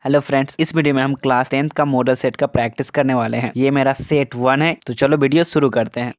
Hello friends, इस video में हम क्लास 10th का मॉडल सेट का प्रैक्टिस करने वाले हैं। ये मेरा सेट 1 है। तो चलो वीडियो शुरू करते हैं।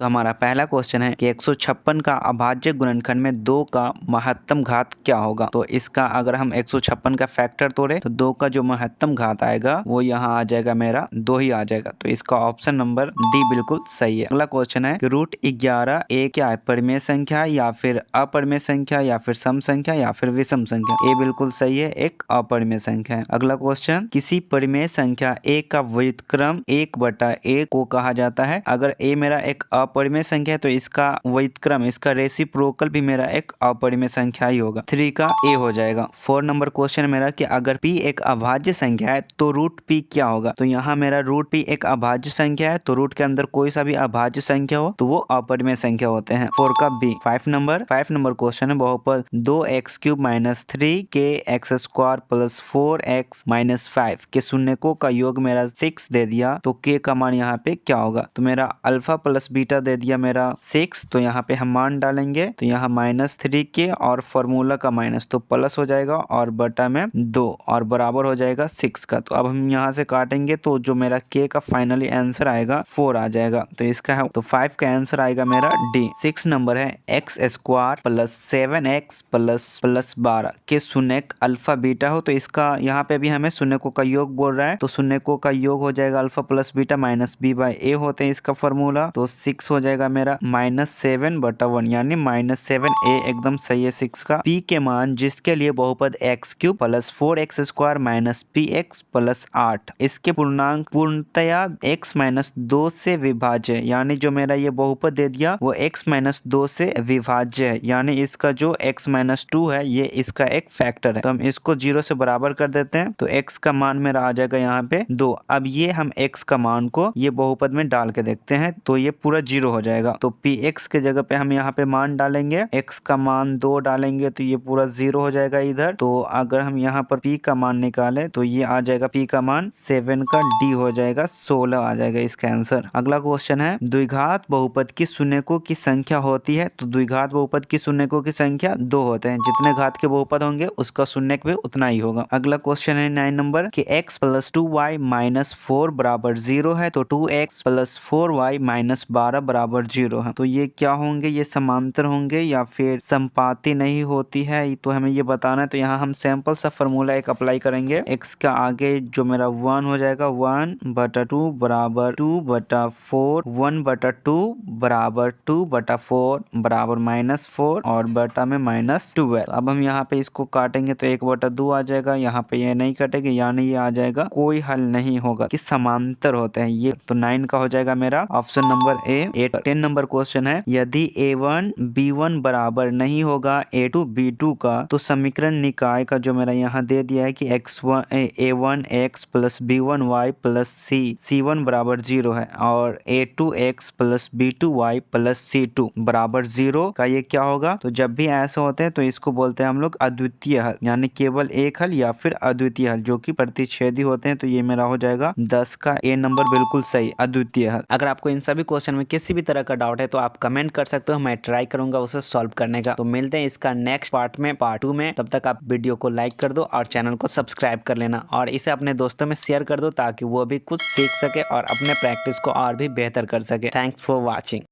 तो हमारा पहला क्वेश्चन है कि 156 का अभाज्य गुणनखंड में 2 का महत्तम घात क्या होगा। तो इसका अगर हम 156 का फैक्टर तोड़े तो 2 का जो महत्तम घात आएगा वो यहाँ आ जाएगा, मेरा 2 ही आ जाएगा। तो इसका ऑप्शन नंबर डी बिल्कुल सही है। अगला क्वेश्चन है कि √11 एक क्या है, परिमेय संख्या या फिर अपरिमेय संख्या या फिर सम संख्या या फिर विषम संख्या। ए बिल्कुल सही है, एक अपरिमेय संख्या है। अगला क्वेश्चन, किसी परिमेय संख्या ए का व्युत्क्रम 1/a को कहा जाता है। अगर ए मेरा एक अपरिमेय संख्या है तो इसका व्युत्क्रम, इसका रेसिप्रोकल भी मेरा एक अपरिमेय संख्या ही होगा। 3 का ए हो जाएगा। 4 नंबर क्वेश्चन मेरा कि अगर p एक अभाज्य संख्या है तो √p क्या होगा। तो यहाँ मेरा √p एक अभाज्य संख्या है, तो रूट के अंदर कोई सा भी अभाज्य संख्या हो तो वो अपरिमेय संख्या होते हैं। 4 का बी। 5 नंबर क्वेश्चन है, बहुपद 2x³ - 3kx² + 4x - 5 के शून्यकों का योग मेरा 6 दे दिया, तो k का मान यहाँ पे क्या होगा। तो मेरा अल्फा प्लस बीटा दे दिया मेरा 6, तो यहाँ पे हम मान डालेंगे तो यहाँ -3k और फॉर्मूला का माइनस, तो प्लस हो जाएगा और बटा में 2 और बराबर हो जाएगा 6 का। तो अब हम यहाँ से काटेंगे तो जो मेरा k का फाइनली आंसर आएगा 4 आ जाएगा। तो इसका है तो 5 का आंसर आएगा मेरा डी। 6 नंबर है, x² + 7x + 12 के शून्यक अल्फा बीटा हो। तो इसका यहाँ पे भी हमें शून्यकों का योग बोल रहा है, तो शून्यकों का योग हो जाएगा अल्फा प्लस बीटा -b/a होते हैं इसका फॉर्मूला। तो 6 हो जाएगा मेरा -7/1 यानी -7a एकदम सही है 6 का। p के मान जिसके लिए बहुपद x³ + 4x² - px + 8 इसके पूर्णांक पूर्णतया x - 2 से विभाज्य है, यानी जो मेरा ये बहुपद दे दिया वो x - 2 से विभाज्य है, यानी इसका जो x - 2 है ये इसका एक फैक्टर है। तो हम इसको 0 से बराबर कर देते हैं, तो x का मान मेरा आ जाएगा यहाँ पे 2। अब ये हम x का मान को ये बहुपद में डाल के देखते हैं तो ये पूरा 0 हो जाएगा। तो px के जगह पे हम यहाँ पे मान डालेंगे, x का मान 2 डालेंगे तो ये पूरा 0 हो जाएगा इधर। तो अगर हम यहाँ पर p का मान निकालें तो ये आ जाएगा p का मान 7 का d हो जाएगा, 16 आ जाएगा इसका आंसर। अगला क्वेश्चन है, द्विघात बहुपद की शून्यकों की संख्या होती है। तो द्विघात बहुपद की शून्यकों की संख्या 2 होते हैं, जितने घात के बहुपद होंगे उसका शून्यक भी उतना ही होगा। अगला क्वेश्चन है 9 नंबर कि x + 2y - 4 = 0 है, तो 2x + 4y - 12 = 0 है। तो ये क्या होंगे, ये समांतर होंगे या फिर संपाती नहीं होती है, तो हमें ये बताना है। तो यहाँ हम सैंपल सा फॉर्मूला एक अप्लाई करेंगे। x का आगे जो मेरा 1 हो जाएगा, 1/2 = 2/4, 1/2 = 2/4 = -4 और बटा में -12। अब हम यहाँ पे इसको काटेंगे तो 1/2 आ जाएगा, यहाँ पे ये नहीं कटेगा यानी ये आ जाएगा, कोई हल नहीं होगा कि समांतर होते हैं ये। तो 9 का हो जाएगा मेरा option number A. 10 number question है, यदि a1 b1 बराबर नहीं होगा a2 b2 का, तो समीकरण निकाय का जो मेरा यहाँ दे दिया है कि a1 x + b1 y + c1 = 0 है और a2 x + b2 y + c2 = 0 का ये क्या होगा। तो जब भी ऐसा होते हैं तो इसको बोलते हैं हम लोग अद्वितीय हल, यानी केवल एक हल या फिर अद्वितीय हल जो कि प्रतिच्छेदी होते हैं। तो ये मेरा हो जाएगा 10 का ए नंबर बिल्कुल सही, अद्वितीय हल। अगर आपको इन सभी क्वेश्चन में किसी भी तरह का डाउट है तो आप कमेंट कर सकते हो, मैं ट्राई करूंगा उसे सॉल्व करने का। तो मिलते हैं इसका नेक्स्ट पार्ट में, पार्ट 2 में। तब तक आप वीडियो को लाइक कर दो और चैनल को सब्सक्राइब कर लेना और इसे अपने दोस्तों में शेयर कर दो ताकि वो भी कुछ सीख सके और अपने प्रैक्टिस को और भी बेहतर कर सके। Thanks for watching.